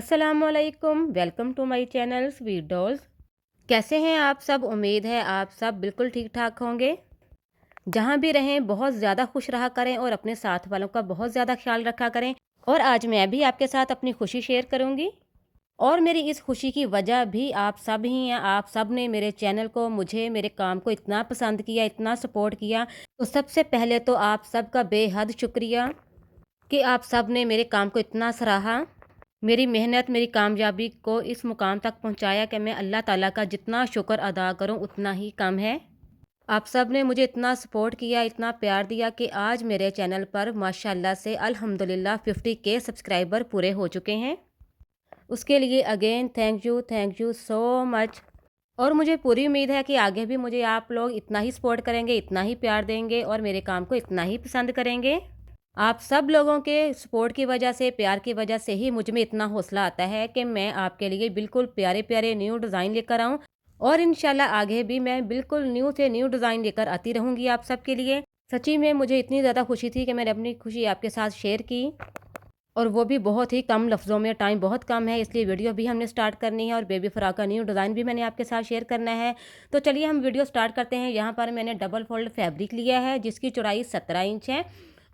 अस्सलामुअलैकुम, welcome to my channel sweet dolls. कैसे हैं आप सब? उम्मीद है आप सब बिल्कुल ठीक ठाक होंगे। जहां भी रहें बहुत ज़्यादा खुश रहा करें और अपने साथ वालों का बहुत ज़्यादा ख्याल रखा करें। और आज मैं भी आपके साथ अपनी खुशी शेयर करूंगी। और मेरी इस खुशी की वजह भी आप सब ही हैं। आप सब ने मेरे चैनल को, मुझे, मेरे काम को इतना पसंद किया, इतना सपोर्ट किया। तो सबसे पहले तो आप सबका बेहद शुक्रिया कि आप सब ने मेरे काम को इतना सराहा। मेरी मेहनत मेरी कामयाबी को इस मुकाम तक पहुंचाया कि मैं अल्लाह ताला का जितना शुक्र अदा करूं उतना ही कम है। आप सब ने मुझे इतना सपोर्ट किया, इतना प्यार दिया कि आज मेरे चैनल पर माशाल्लाह से अल्हम्दुलिल्लाह 50K सब्सक्राइबर पूरे हो चुके हैं। उसके लिए again thank you so much. और मुझे पूरी उम्मीद है कि आगे भी मुझे आप लोग इतना ही सपोर्ट करेंगे, इतना ही प्यार देंगे और मेरे काम को इतना ही पसंद करेंगे। आप सब लोगों के सपोर्ट की वजह से, प्यार की वजह से ही मुझ में इतना हौसला आता है कि मैं आपके लिए बिल्कुल प्यारे प्यारे न्यू डिज़ाइन लेकर आऊँ। और इंशाल्लाह आगे भी मैं बिल्कुल न्यू से न्यू डिज़ाइन लेकर आती रहूँगी आप सबके लिए। सच्ची में मुझे इतनी ज़्यादा खुशी थी कि मैंने अपनी खुशी आपके साथ शेयर की, और वो भी बहुत ही कम लफ्ज़ों में। टाइम बहुत कम है, इसलिए वीडियो भी हमने स्टार्ट करनी है और बेबी फ्रॉक का न्यू डिज़ाइन भी मैंने आपके साथ शेयर करना है। तो चलिए हम वीडियो स्टार्ट करते हैं। यहाँ पर मैंने डबल फोल्ड फैब्रिक लिया है जिसकी चौड़ाई 17 इंच है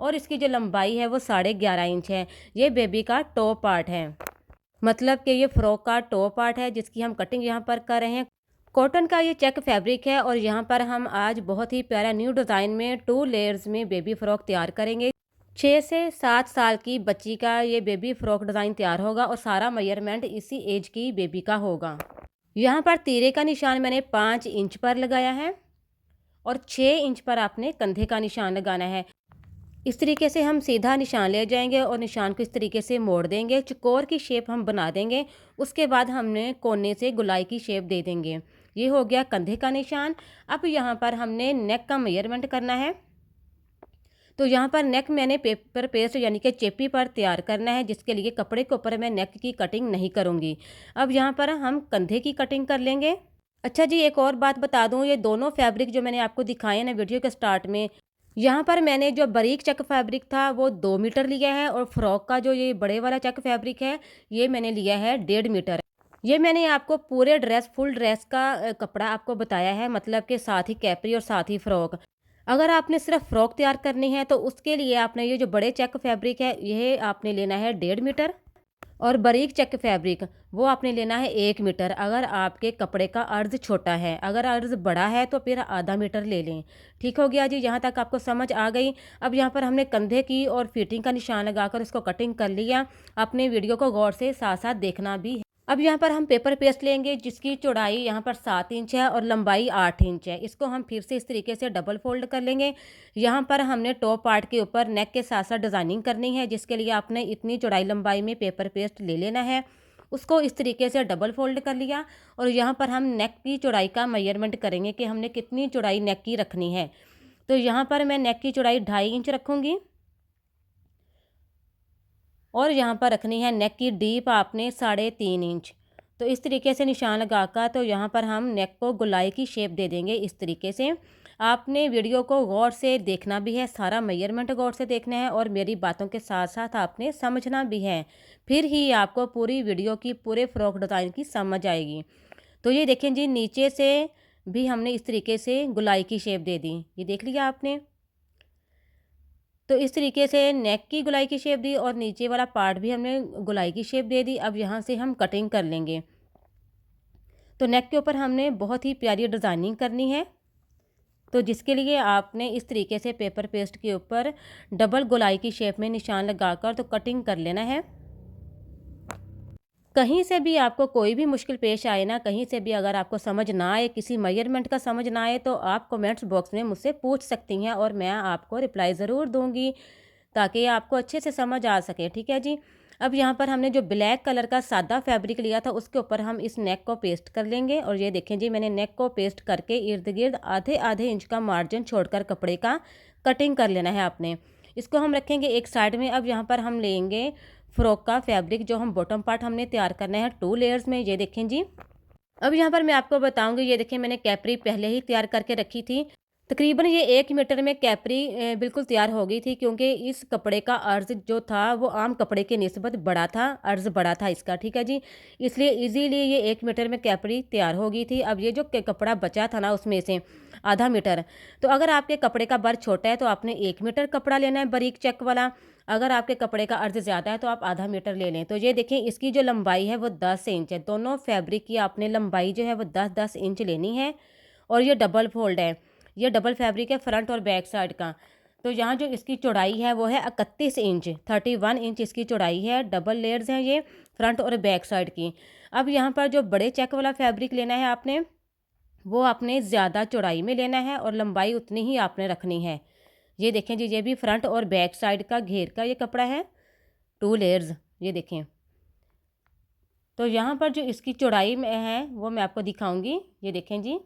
और इसकी जो लंबाई है वो 11.5 इंच है। ये बेबी का टॉप पार्ट है, मतलब कि ये फ्रॉक का टॉप पार्ट है जिसकी हम कटिंग यहाँ पर कर रहे हैं। कॉटन का ये चेक फैब्रिक है और यहाँ पर हम आज बहुत ही प्यारा न्यू डिज़ाइन में 2 लेयर्स में बेबी फ्रॉक तैयार करेंगे। 6 से 7 साल की बच्ची का ये बेबी फ्रॉक डिज़ाइन तैयार होगा और सारा मेजरमेंट इसी एज की बेबी का होगा। यहाँ पर तीरे का निशान मैंने 5 इंच पर लगाया है और 6 इंच पर आपने कंधे का निशान लगाना है। इस तरीके से हम सीधा निशान ले जाएंगे और निशान को इस तरीके से मोड़ देंगे, चकोर की शेप हम बना देंगे। उसके बाद हमने कोने से गोलाई की शेप दे देंगे। ये हो गया कंधे का निशान। अब यहाँ पर हमने नेक का मेजरमेंट करना है। तो यहाँ पर नेक मैंने पेपर पेस्ट यानी कि चेपी पर तैयार करना है, जिसके लिए कपड़े के ऊपर मैं नेक की कटिंग नहीं करूँगी। अब यहाँ पर हम कंधे की कटिंग कर लेंगे। अच्छा जी, एक और बात बता दूँ, ये दोनों फैब्रिक जो मैंने आपको दिखाए ना वीडियो के स्टार्ट में, यहाँ पर मैंने जो बारीक चेक फैब्रिक था वो 2 मीटर लिया है और फ्रॉक का जो ये बड़े वाला चेक फैब्रिक है ये मैंने लिया है 1.5 मीटर। ये मैंने आपको पूरे ड्रेस, फुल ड्रेस का कपड़ा आपको बताया है, मतलब कि साथ ही कैपरी और साथ ही फ्रॉक। अगर आपने सिर्फ फ्रॉक तैयार करनी है तो उसके लिए आपने ये जो बड़े चेक फैब्रिक है ये आपने लेना है 1.5 मीटर, और बारीक चेक फैब्रिक वो आपने लेना है 1 मीटर। अगर आपके कपड़े का अर्ज छोटा है, अगर अर्ज बड़ा है तो फिर आधा मीटर ले लें। ठीक हो गया जी, यहाँ तक आपको समझ आ गई। अब यहाँ पर हमने कंधे की और फिटिंग का निशान लगाकर इसको कटिंग कर लिया। अपने वीडियो को गौर से साथ साथ देखना भी है। अब यहाँ पर हम पेपर पेस्ट लेंगे जिसकी चौड़ाई यहाँ पर 7 इंच है और लंबाई 8 इंच है। इसको हम फिर से इस तरीके से डबल फोल्ड कर लेंगे। यहाँ पर हमने टॉप पार्ट के ऊपर नेक के साथ साथ डिज़ाइनिंग करनी है, जिसके लिए आपने इतनी चौड़ाई लंबाई में पेपर पेस्ट ले लेना है। उसको इस तरीके से डबल फोल्ड कर लिया और यहाँ पर हम नेक की चौड़ाई का मेजरमेंट करेंगे कि हमने कितनी चौड़ाई नेक की रखनी है। तो यहाँ पर मैं नेक की चौड़ाई 2.5 इंच रखूँगी और यहाँ पर रखनी है नेक की डीप आपने 3.5 इंच। तो इस तरीके से निशान लगाकर तो यहाँ पर हम नेक को गोलाई की शेप दे देंगे इस तरीके से। आपने वीडियो को गौर से देखना भी है, सारा मेजरमेंट गौर से देखना है और मेरी बातों के साथ साथ आपने समझना भी है, फिर ही आपको पूरी वीडियो की, पूरे फ्रॉक डिज़ाइन की समझ आएगी। तो ये देखें जी, नीचे से भी हमने इस तरीके से गोलाई की शेप दे दी, ये देख लिया आपने। तो इस तरीके से नेक की गोलाई की शेप दी और नीचे वाला पार्ट भी हमने गोलाई की शेप दे दी। अब यहाँ से हम कटिंग कर लेंगे। तो नेक के ऊपर हमने बहुत ही प्यारी डिज़ाइनिंग करनी है, तो जिसके लिए आपने इस तरीके से पेपर पेस्ट के ऊपर डबल गोलाई की शेप में निशान लगाकर तो कटिंग कर लेना है। कहीं से भी आपको कोई भी मुश्किल पेश आए ना, कहीं से भी अगर आपको समझ ना आए, किसी मेजरमेंट का समझ ना आए, तो आप कमेंट्स बॉक्स में मुझसे पूछ सकती हैं और मैं आपको रिप्लाई ज़रूर दूंगी ताकि आपको अच्छे से समझ आ सके। ठीक है जी। अब यहाँ पर हमने जो ब्लैक कलर का सादा फैब्रिक लिया था उसके ऊपर हम इस नेक को पेस्ट कर लेंगे और ये देखें जी, मैंने नेक को पेस्ट करके इर्द गिर्द आधे आधे इंच का मार्जिन छोड़कर कपड़े का कटिंग कर लेना है आपने। इसको हम रखेंगे एक साइड में। अब यहाँ पर हम लेंगे फ्रॉक का फैब्रिक, जो हम बॉटम पार्ट हमने तैयार करना है 2 लेयर्स में, ये देखें जी। अब यहाँ पर मैं आपको बताऊंगी, ये देखें मैंने कैपरी पहले ही तैयार करके रखी थी। तकरीबन ये 1 मीटर में कैपरी बिल्कुल तैयार हो गई थी, क्योंकि इस कपड़े का अर्ज़ जो था वो आम कपड़े के निस्बत बड़ा था, अर्ज़ बड़ा था इसका, ठीक है जी। इसलिए इज़ीली ये 1 मीटर में कैपरी तैयार हो गई थी। अब ये जो कपड़ा बचा था ना उसमें से आधा मीटर, तो अगर आपके कपड़े का बर छोटा है तो आपने 1 मीटर कपड़ा लेना है बारीक चेक वाला। अगर आपके कपड़े का अर्ज़ ज़्यादा है तो आप आधा मीटर ले लें। तो ये देखें, इसकी जो लंबाई है वो 10 इंच है। दोनों फैब्रिक की आपने लंबाई जो है वो 10-10 इंच लेनी है। और ये डबल फोल्ड है, ये डबल फैब्रिक है फ्रंट और बैक साइड का। तो यहाँ जो इसकी चौड़ाई है वो है 31 इंच, 31 इंच इसकी चौड़ाई है। डबल लेयर्स हैं ये फ्रंट और बैक साइड की। अब यहाँ पर जो बड़े चेक वाला फैब्रिक लेना है आपने, वो आपने ज़्यादा चौड़ाई में लेना है और लंबाई उतनी ही आपने रखनी है। ये देखें जी, ये भी फ्रंट और बैक साइड का घेर का ये कपड़ा है, 2 लेयर्स, ये देखें। तो यहाँ पर जो इसकी चौड़ाई में है वो मैं आपको दिखाऊंगी। ये देखें जी,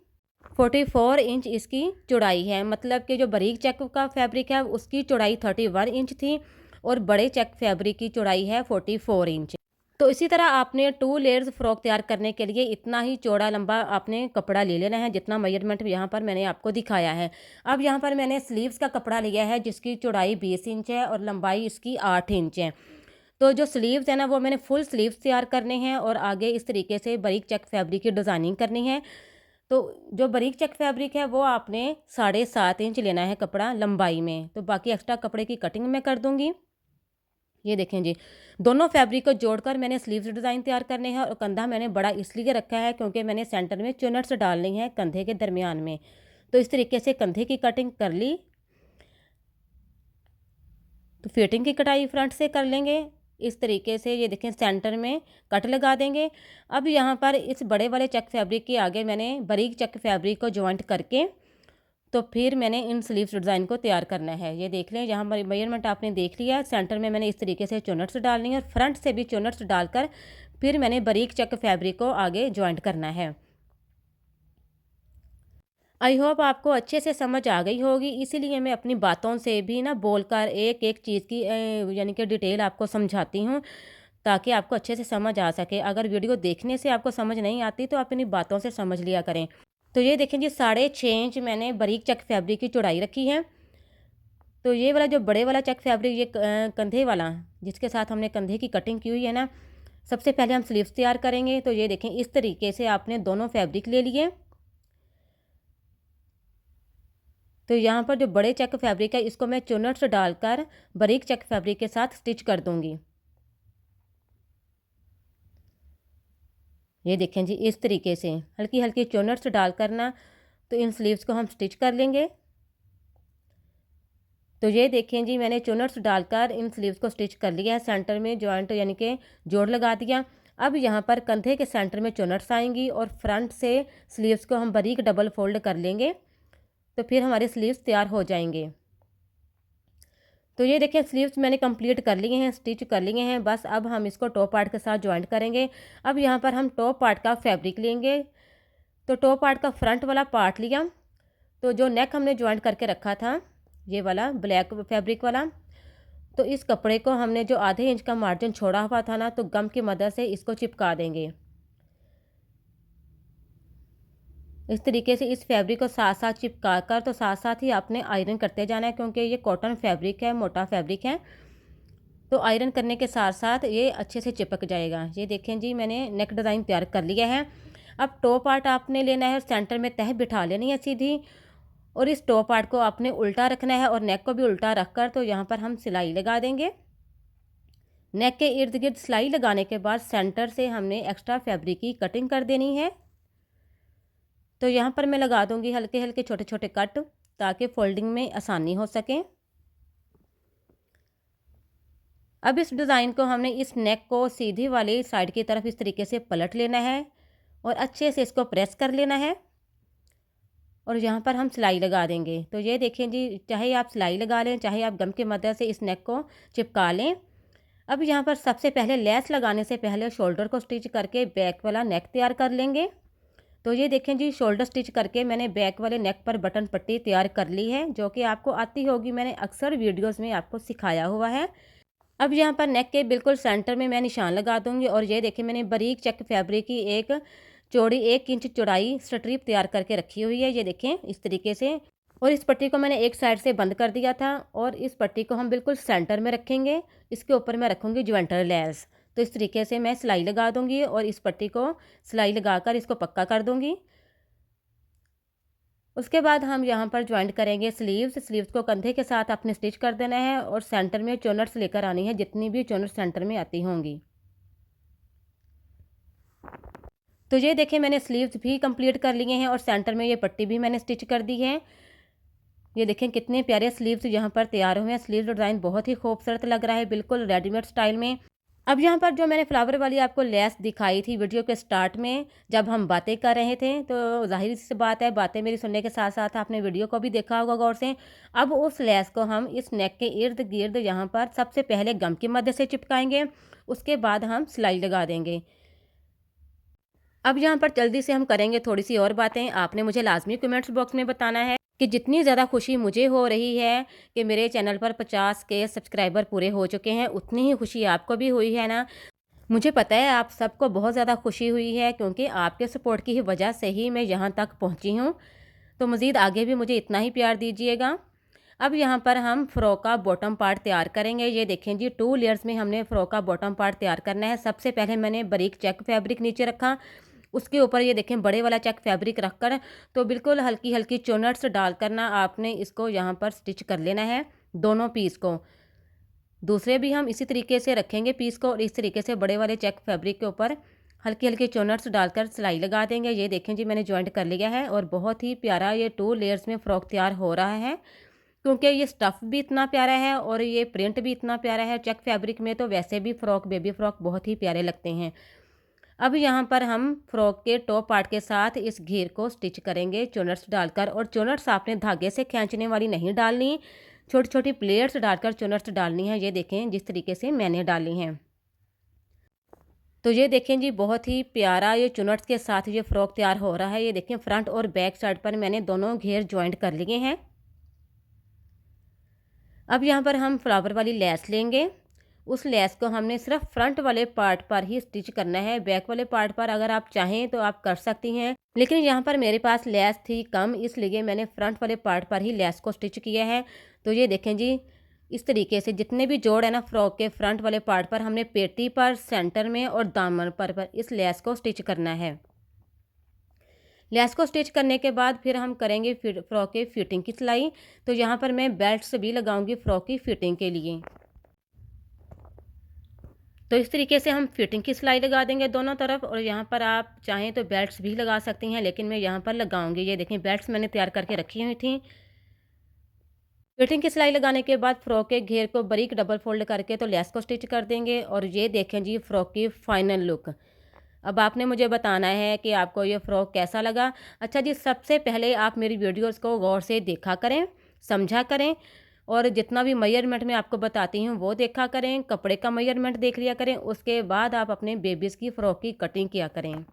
44 इंच इसकी चौड़ाई है। मतलब कि जो बारीक चेक का फैब्रिक है उसकी चौड़ाई 31 इंच थी और बड़े चेक फैब्रिक की चौड़ाई है 44 इंच। तो इसी तरह आपने 2 लेयर्स फ्रॉक तैयार करने के लिए इतना ही चौड़ा लंबा आपने कपड़ा ले लेना है, जितना मेजरमेंट यहाँ पर मैंने आपको दिखाया है। अब यहाँ पर मैंने स्लीव्स का कपड़ा लिया है जिसकी चौड़ाई 20 इंच है और लंबाई इसकी 8 इंच है। तो जो स्लीव्स है ना वो मैंने फुल स्लीव्स तैयार करने हैं और आगे इस तरीके से बारीक चेक फैब्रिक की डिज़ाइनिंग करनी है। तो जो बारीक चेक फैब्रिक है वो आपने 7.5 इंच लेना है कपड़ा लंबाई में। तो बाकी एक्स्ट्रा कपड़े की कटिंग मैं कर दूंगी। ये देखें जी, दोनों फैब्रिक को जोड़कर मैंने स्लीव्स डिज़ाइन तैयार करने हैं और कंधा मैंने बड़ा इसलिए रखा है क्योंकि मैंने सेंटर में चुनट्स डालनी है कंधे के दरमियान में। तो इस तरीके से कंधे की कटिंग कर ली। तो फिटिंग की कटाई फ्रंट से कर लेंगे इस तरीके से। ये देखें, सेंटर में कट लगा देंगे। अब यहाँ पर इस बड़े वाले चेक फैब्रिक के आगे मैंने बारीक चेक फैब्रिक को जॉइंट करके तो फिर मैंने इन स्लीव्स डिज़ाइन को तैयार करना है। ये देख लें, यहाँ पर मेजरमेंट आपने देख लिया। सेंटर में मैंने इस तरीके से चुनट्स डालनी है और फ्रंट से भी चुनट्स डालकर फिर मैंने बारीक चेक फैब्रिक को आगे जॉइंट करना है। आई होप आपको अच्छे से समझ आ गई होगी, इसीलिए मैं अपनी बातों से भी ना बोलकर एक एक चीज़ की यानी कि डिटेल आपको समझाती हूँ, ताकि आपको अच्छे से समझ आ सके। अगर वीडियो देखने से आपको समझ नहीं आती तो आप अपनी बातों से समझ लिया करें। तो ये देखें जी, 6.5 इंच मैंने बारीक चेक फैब्रिक की चौड़ाई रखी है। तो ये वाला जो बड़े वाला चेक फैब्रिक, ये कंधे वाला जिसके साथ हमने कंधे की कटिंग की हुई है ना, सबसे पहले हम स्लीव्स तैयार करेंगे। तो ये देखें, इस तरीके से आपने दोनों फैब्रिक ले लिए। तो यहाँ पर जो बड़े चेक फैब्रिक है इसको मैं चुनट्स डालकर बारीक चेक फैब्रिक के साथ स्टिच कर दूंगी। ये देखें जी, इस तरीके से हल्की हल्की चुनट्स डालकर ना तो इन स्लीव्स को हम स्टिच कर लेंगे। तो ये देखें जी, मैंने चुनट्स डालकर इन स्लीव्स को स्टिच कर लिया है। सेंटर में जॉइंट यानी कि जोड़ लगा दिया। अब यहाँ पर कंधे के सेंटर में चुनट्स आएंगी और फ्रंट से स्लीव्स को हम बारीक डबल फोल्ड कर लेंगे। तो फिर हमारे स्लीव्स तैयार हो जाएंगे। तो ये देखिए, स्लीव्स मैंने कंप्लीट कर लिए हैं, स्टिच कर लिए हैं। बस अब हम इसको टॉप पार्ट के साथ ज्वाइंट करेंगे। अब यहाँ पर हम टॉप पार्ट का फैब्रिक लेंगे। तो टॉप पार्ट का फ्रंट वाला पार्ट लिया। तो जो नेक हमने ज्वाइंट करके रखा था, ये वाला ब्लैक फैब्रिक वाला, तो इस कपड़े को हमने जो आधे इंच का मार्जिन छोड़ा हुआ था ना, तो गम की मदद से इसको चिपका देंगे। इस तरीके से इस फैब्रिक को साथ साथ चिपका कर तो साथ साथ ही आपने आयरन करते जाना है, क्योंकि ये कॉटन फैब्रिक है, मोटा फैब्रिक है। तो आयरन करने के साथ साथ ये अच्छे से चिपक जाएगा। ये देखें जी, मैंने नेक डिज़ाइन तैयार कर लिया है। अब टॉप पार्ट आपने लेना है और सेंटर में तह बिठा लेनी है सीधी, और इस टॉप पार्ट को आपने उल्टा रखना है और नेक को भी उल्टा रखकर तो यहाँ पर हम सिलाई लगा देंगे। नेक के इर्द गिर्द सिलाई लगाने के बाद सेंटर से हमने एक्स्ट्रा फैब्रिक की कटिंग कर देनी है। तो यहाँ पर मैं लगा दूंगी हल्के हल्के छोटे छोटे कट, ताकि फोल्डिंग में आसानी हो सके। अब इस डिज़ाइन को हमने इस नेक को सीधी वाली साइड की तरफ इस तरीके से पलट लेना है और अच्छे से इसको प्रेस कर लेना है और यहाँ पर हम सिलाई लगा देंगे। तो ये देखें जी, चाहे आप सिलाई लगा लें, चाहे आप गम की मदद से इस नेक को चिपका लें। अब यहाँ पर सबसे पहले लेस लगाने से पहले शोल्डर को स्टिच करके बैक वाला नेक तैयार कर लेंगे। तो ये देखें जी, शोल्डर स्टिच करके मैंने बैक वाले नेक पर बटन पट्टी तैयार कर ली है, जो कि आपको आती होगी, मैंने अक्सर वीडियोस में आपको सिखाया हुआ है। अब यहाँ पर नेक के बिल्कुल सेंटर में मैं निशान लगा दूंगी और ये देखें, मैंने बारीक चेक फैब्रिक की एक चौड़ी 1 इंच चौड़ाई स्ट्रिप तैयार करके रखी हुई है। ये देखें, इस तरीके से और इस पट्टी को मैंने एक साइड से बंद कर दिया था और इस पट्टी को हम बिल्कुल सेंटर में रखेंगे। इसके ऊपर मैं रखूँगी ज्वाइंटर लेस। तो इस तरीके से मैं सिलाई लगा दूँगी और इस पट्टी को सिलाई लगाकर इसको पक्का कर दूँगी। उसके बाद हम यहाँ पर जॉइंट करेंगे स्लीव्स को कंधे के साथ आपने स्टिच कर देना है और सेंटर में चोनट्स लेकर आनी है, जितनी भी चोनट सेंटर में आती होंगी। तो ये देखिए मैंने स्लीव्स भी कंप्लीट कर लिए हैं और सेंटर में ये पट्टी भी मैंने स्टिच कर दी है। ये देखें कितने प्यारे स्लीव्स यहाँ पर तैयार हुए हैं। स्लीव डिज़ाइन बहुत ही खूबसूरत लग रहा है, बिल्कुल रेडीमेड स्टाइल में। अब यहाँ पर जो मैंने फ्लावर वाली आपको लेस दिखाई थी वीडियो के स्टार्ट में, जब हम बातें कर रहे थे, तो ज़ाहिर सी बात है बातें मेरी सुनने के साथ साथ आपने वीडियो को भी देखा होगा गौर से। अब उस लेस को हम इस नेक के इर्द गिर्द यहाँ पर सबसे पहले गम की मदद से चिपकाएंगे, उसके बाद हम सिलाई लगा देंगे। अब यहाँ पर जल्दी से हम करेंगे थोड़ी सी और बातें। आपने मुझे लाजमी कमेंट्स बॉक्स में बताना है कि जितनी ज़्यादा खुशी मुझे हो रही है कि मेरे चैनल पर 50 के सब्सक्राइबर पूरे हो चुके हैं, उतनी ही खुशी आपको भी हुई है ना। मुझे पता है आप सबको बहुत ज़्यादा खुशी हुई है, क्योंकि आपके सपोर्ट की ही वजह से ही मैं यहाँ तक पहुँची हूँ। तो मज़ीद आगे भी मुझे इतना ही प्यार दीजिएगा। अब यहाँ पर हम फ़्रॉक का बॉटम पार्ट तैयार करेंगे। ये देखें जी, 2 लेयर्स में हमने फ़्रॉक का बॉटम पार्ट तैयार करना है। सबसे पहले मैंने बारीक चेक फैब्रिक नीचे रखा, उसके ऊपर ये देखें बड़े वाला चेक फैब्रिक रखकर, तो बिल्कुल हल्की हल्की चोनट्स डाल कर ना आपने इसको यहाँ पर स्टिच कर लेना है, दोनों पीस को। दूसरे भी हम इसी तरीके से रखेंगे पीस को और इस तरीके से बड़े वाले चेक फैब्रिक के ऊपर हल्की हल्की चोनट्स डालकर सिलाई लगा देंगे। ये देखें जी, मैंने जॉइंट कर लिया है और बहुत ही प्यारा ये 2 लेयर्स में फ़्रॉक तैयार हो रहा है, क्योंकि ये स्टफ़ भी इतना प्यारा है और ये प्रिंट भी इतना प्यारा है। चेक फैब्रिक में तो वैसे भी फ़्रॉक, बेबी फ़्रॉक बहुत ही प्यारे लगते हैं। अब यहाँ पर हम फ्रॉक के टॉप पार्ट के साथ इस घेर को स्टिच करेंगे चोनट्स डालकर, और चोनट्स आपने धागे से खींचने वाली नहीं डालनी, छोटी छोटी प्लेट्स डालकर चोनट्स डालनी है। ये देखें जिस तरीके से मैंने डाली हैं। तो ये देखें जी, बहुत ही प्यारा ये चुनट्स के साथ ये फ्रॉक तैयार हो रहा है। ये देखें फ्रंट और बैक साइड पर मैंने दोनों घेर ज्वाइंट कर लिए हैं। अब यहाँ पर हम फ्लावर वाली लेस लेंगे। उस लेस को हमने सिर्फ फ्रंट वाले पार्ट पर ही स्टिच करना है। बैक वाले पार्ट पर अगर आप चाहें तो आप कर सकती हैं, लेकिन यहाँ पर मेरे पास लेस थी कम, इसलिए मैंने फ्रंट वाले पार्ट पर ही लेस को स्टिच किया है। तो ये देखें जी, इस तरीके से जितने भी जोड़ है ना फ्रॉक के फ्रंट वाले पार्ट पर, हमने पेटी पर, सेंटर में और दामन पर इस लेस को स्टिच करना है। लेस को स्टिच करने के बाद फिर हम करेंगे फ्रॉक के फिटिंग की सिलाई। तो यहाँ पर मैं बेल्ट्स भी लगाऊंगी फ्रॉक की फिटिंग के लिए। तो इस तरीके से हम फिटिंग की सिलाई लगा देंगे दोनों तरफ, और यहाँ पर आप चाहें तो बेल्ट्स भी लगा सकती हैं, लेकिन मैं यहाँ पर लगाऊंगी। ये देखें बेल्ट्स मैंने तैयार करके रखी हुई थी। फिटिंग की सिलाई लगाने के बाद फ्रॉक के घेर को बारीक डबल फोल्ड करके तो लेस को स्टिच कर देंगे। और ये देखें जी फ्रॉक की फाइनल लुक। अब आपने मुझे बताना है कि आपको ये फ़्रॉक कैसा लगा। अच्छा जी, सबसे पहले आप मेरी वीडियोस को गौर से देखा करें, समझा करें, और जितना भी मेजरमेंट मैं आपको बताती हूँ वो देखा करें। कपड़े का मेजरमेंट देख लिया करें, उसके बाद आप अपने बेबीज़ की फ़्रॉक की कटिंग किया करें।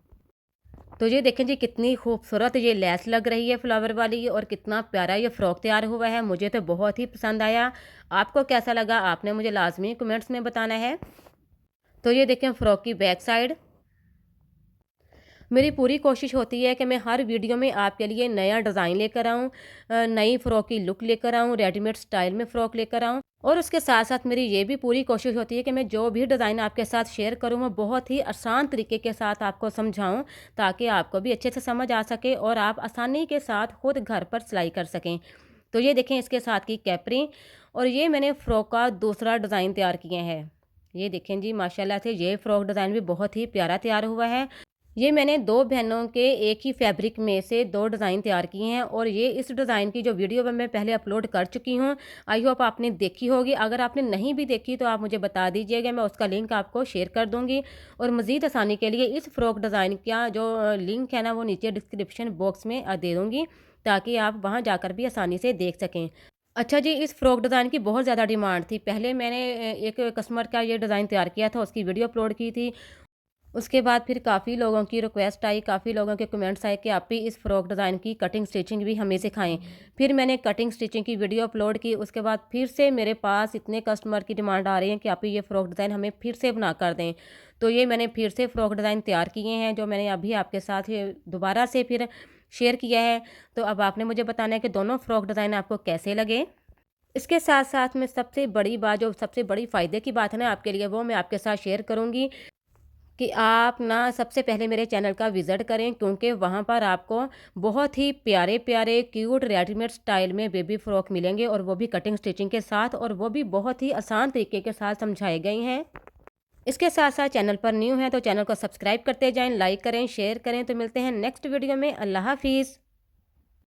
तो ये देखें जी, कितनी खूबसूरत ये लेस लग रही है फ्लावर वाली, और कितना प्यारा ये फ़्रॉक तैयार हुआ है। मुझे तो बहुत ही पसंद आया। आपको कैसा लगा आपने मुझे लाजमी कमेंट्स में बताना है। तो ये देखें फ़्रॉक की बैक साइड। मेरी पूरी कोशिश होती है कि मैं हर वीडियो में आपके लिए नया डिज़ाइन लेकर आऊँ, नई फ़्रॉक की लुक लेकर आऊँ, रेडीमेड स्टाइल में फ़्रॉक लेकर आऊँ। और उसके साथ साथ मेरी ये भी पूरी कोशिश होती है कि मैं जो भी डिज़ाइन आपके साथ शेयर करूँ वो बहुत ही आसान तरीके के साथ आपको समझाऊँ, ताकि आपको भी अच्छे से समझ आ सके और आप आसानी के साथ खुद घर पर सिलाई कर सकें। तो ये देखें इसके साथ की कैपरी, और ये मैंने फ़्रॉक का दूसरा डिज़ाइन तैयार किया है। ये देखें जी, माशाल्लाह से ये फ़्रॉक डिज़ाइन भी बहुत ही प्यारा तैयार हुआ है। ये मैंने 2 बहनों के एक ही फैब्रिक में से 2 डिज़ाइन तैयार किए हैं, और ये इस डिज़ाइन की जो वीडियो मैं पहले अपलोड कर चुकी हूँ। आई होप आपने देखी होगी। अगर आपने नहीं भी देखी तो आप मुझे बता दीजिएगा, मैं उसका लिंक आपको शेयर कर दूँगी। और मज़ीद आसानी के लिए इस फ़्रॉक डिज़ाइन का जो लिंक है ना, वो नीचे डिस्क्रिप्शन बॉक्स में दे दूँगी, ताकि आप वहाँ जाकर भी आसानी से देख सकें। अच्छा जी, इस फ़्रॉक डिज़ाइन की बहुत ज़्यादा डिमांड थी। पहले मैंने एक कस्टमर का ये डिज़ाइन तैयार किया था, उसकी वीडियो अपलोड की थी। उसके बाद फिर काफ़ी लोगों की रिक्वेस्ट आई, काफ़ी लोगों के कमेंट्स आए कि आप भी इस फ़्रॉक डिज़ाइन की कटिंग स्टिचिंग भी हमें सिखाएं। फिर मैंने कटिंग स्टिचिंग की वीडियो अपलोड की। उसके बाद फिर से मेरे पास इतने कस्टमर की डिमांड आ रही है कि आप ये फ़्रॉक डिज़ाइन हमें फिर से बना कर दें। तो ये मैंने फिर से फ़्रॉक डिज़ाइन तैयार किए हैं, जो मैंने अभी आपके साथ ये दोबारा से फिर शेयर किया है। तो अब आपने मुझे बताना है कि दोनों फ्रॉक डिज़ाइन आपको कैसे लगे। इसके साथ साथ में सबसे बड़ी बात, जो सबसे बड़ी फ़ायदे की बात है ना आपके लिए, वो मैं आपके साथ शेयर करूँगी कि आप ना सबसे पहले मेरे चैनल का विज़िट करें, क्योंकि वहाँ पर आपको बहुत ही प्यारे-प्यारे क्यूट रेडीमेड स्टाइल में बेबी फ्रॉक मिलेंगे, और वो भी कटिंग स्टिचिंग के साथ, और वो भी बहुत ही आसान तरीके के साथ समझाए गए हैं। इसके साथ-साथ चैनल पर न्यू हैं तो चैनल को सब्सक्राइब करते जाएँ, लाइक करें, शेयर करें। तो मिलते हैं नेक्स्ट वीडियो में। अल्लाह हाफ़िज़।